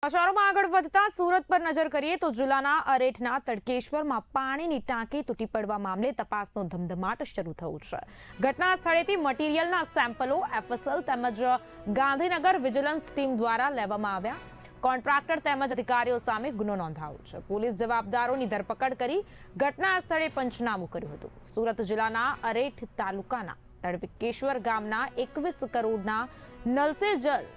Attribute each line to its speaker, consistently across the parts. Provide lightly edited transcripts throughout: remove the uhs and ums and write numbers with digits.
Speaker 1: સમાચારોમાં આગળ વધતા સુરત પર નજર કરીએ તો જિલ્લાના અરેઠના તડકેશ્વરમાં પાણીની ટાંકી તૂટી પડવા મામલે તપાસનો ધમધમાટ શરૂ થયો છે। ઘટના સ્થળેથી મટીરીયલના સેમ્પલો એફએસએલ તેમજ ગાંધીનગર વિજિલન્સ ટીમ દ્વારા લેવામાં આવ્યા। કોન્ટ્રાક્ટર તેમજ અધિકારીઓ સામે ગુનો નોંધાયો છે। પોલીસ જવાબદારોની ધરપકડ કરી ઘટના સ્થળે પંચનામું કર્યું હતું। સુરત જિલ્લાના અરેઠ તાલુકાના તડકેશ્વર ગામના 21 કરોડના નલ સે જલ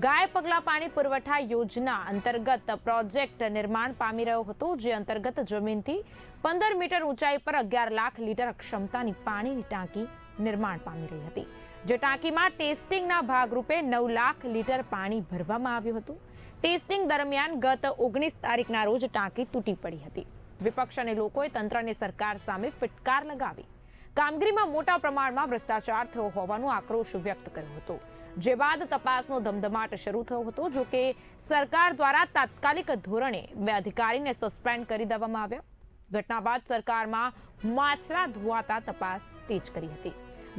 Speaker 1: ગાય પગલા પાણી પુરવઠા યોજના અંતર્ગત પ્રોજેક્ટ નિર્માણ પામી રહ્યો હતો, જે અંતર્ગત જમીનથી 15 મીટર ઊંચાઈ પર 11 લાખ લીટર ક્ષમતાની પાણીની ટાંકી નિર્માણ પામી રહી હતી, જે ટાંકીમાં ટેસ્ટિંગના ભાગરૂપે 9 લાખ લીટર પાણી ભરવામાં આવ્યું હતું। ટેસ્ટિંગ દરમિયાન ગત 19 તારીખના રોજ ટાંકી તૂટી પડી હતી। વિપક્ષ અને લોકોએ તંત્રને સરકાર સામે ફટકાર લગાવી કામગીરીમાં મોટા પ્રમાણમાં ભ્રષ્ટાચાર થયો હોવાનો આક્રોશ વ્યક્ત કર્યો હતો। જે બાદ તપાસનો ધમધમાટ શરૂ થયો હતો। જો કે સરકાર દ્વારા તાત્કાલિક ધોરણે 2 અધિકારીને સસ્પેન્ડ કરી દેવામાં આવ્યા। ઘટના બાદ સરકારમાં માછલા ધોવાતા તપાસ તેજ કરી હતી।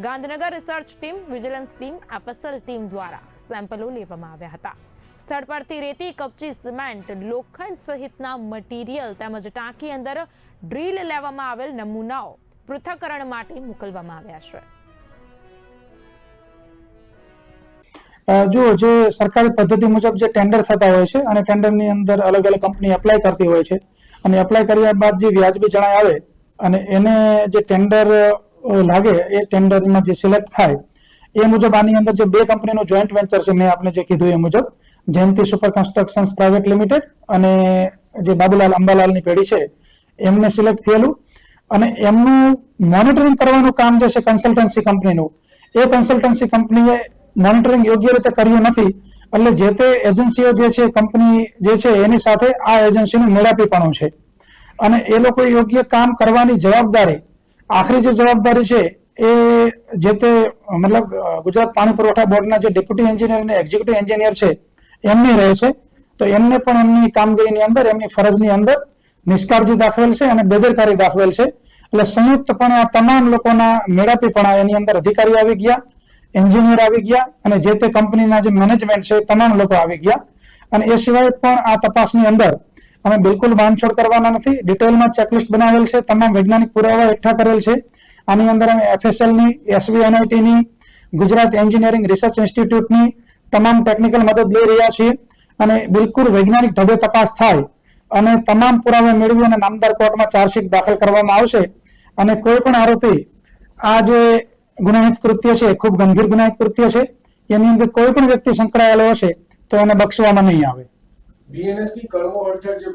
Speaker 1: Gandhinagar research team, vigilance team, FSL team દ્વારા સેમ્પલો લેવામાં આવ્યા હતા। સ્થળ પરથી રેતી, કપચી, સિમેન્ટ, લોખંડ સહિતના મટીરીયલ તેમજ ટાંકી અંદર ડ્રીલ લેવામાં આવેલ નમૂનાઓ પૃથ્થકરણ માટે મોકલવામાં આવ્યા છે।
Speaker 2: જો જે સરકારી પદ્ધતિ મુજબ જે ટેન્ડર થતા હોય છે અને ટેન્ડરની અંદર અલગ અલગ કંપની એપ્લાય કરતી હોય છે અને એપ્લાય કર્યા બાદ જે વ્યાજબી જણાય આવે અને એને જે ટેન્ડર લાગે એ ટેન્ડરમાં જે સિલેક્ટ થાય એ મુજબ આની અંદર જે 2 કંપનીનો જોઈન્ટ વેન્ચર છે, મેં આપને જે કીધું એ મુજબ જયંતિ સુપર કન્સ્ટ્રક્શન્સ પ્રાઇવેટ લિમિટેડ અને જે બાબુલાલ અંબાલાલની પેઢી છે એમને સિલેક્ટ થયેલું અને એમનું મોનિટરિંગ કરવાનું કામ જે છે કન્સલ્ટન્સી કંપનીનું, એ કન્સલ્ટન્સી કંપનીએ મોનિટરિંગ યોગ્ય રીતે કર્યું નથી, એટલે જે તે એજન્સીઓ જે છે કંપની જે છે એની સાથે આ એજન્સીનું મેળાપીપણું છે અને એ લોકો યોગ્ય કામ કરવાની જવાબદારી, આખરી જે જવાબદારી છે એ જે તે મતલબ ગુજરાત પાણી પુરવઠા બોર્ડના જે ડેપ્યુટી એન્જિનિયર અને એક્ઝિક્યુટિવ એન્જિનિયર છે એમની રહે છે, તો એમને પણ એમની કામગીરીની અંદર, એમની ફરજની અંદર નિષ્કાળજી દાખવેલ છે અને બેદરકારી દાખવેલ છે। એટલે સંયુક્તપણે આ તમામ લોકોના મેળાપીપણા એની અંદર અધિકારી આવી ગયા, એન્જિનિયર આવી ગયા અને જે તે કંપનીના જે મેનેજમેન્ટ છે તમામ લોકો આવી ગયા। અને એ સિવાય પણ આ તપાસની અંદર અમે બિલકુલ બાંધછોડ કરવાના નથી। ડિટેલમાં ચેકલિસ્ટ બનાવેલ છે, તમામ વૈજ્ઞાનિક પુરાવા એકઠા કરેલ છે। આની અંદર અમે એફએસએલની, એસવીએનઆઈટીની, ગુજરાત એન્જિનિયરિંગ રિસર્ચ ઇન્સ્ટિટ્યૂટની તમામ ટેકનિકલ મદદ લઈ રહ્યા છીએ અને બિલકુલ વૈજ્ઞાનિક ઢબે તપાસ થાય અને તમામ પુરાવા મેળવી અને નામદાર કોર્ટમાં ચાર્જશીટ દાખલ કરવામાં આવશે અને કોઈ પણ આરોપી આ જે ગુનાહિત કૃત્ય છે, ખૂબ ગંભીર ગુનાહિત કૃત્ય છે, એની અંદર કોઈ પણ વ્યક્તિ સંકળાયેલો હશે તો એને બક્ષવામાં નહીં આવે।
Speaker 3: બીએનએસની કલમો હેઠળ જે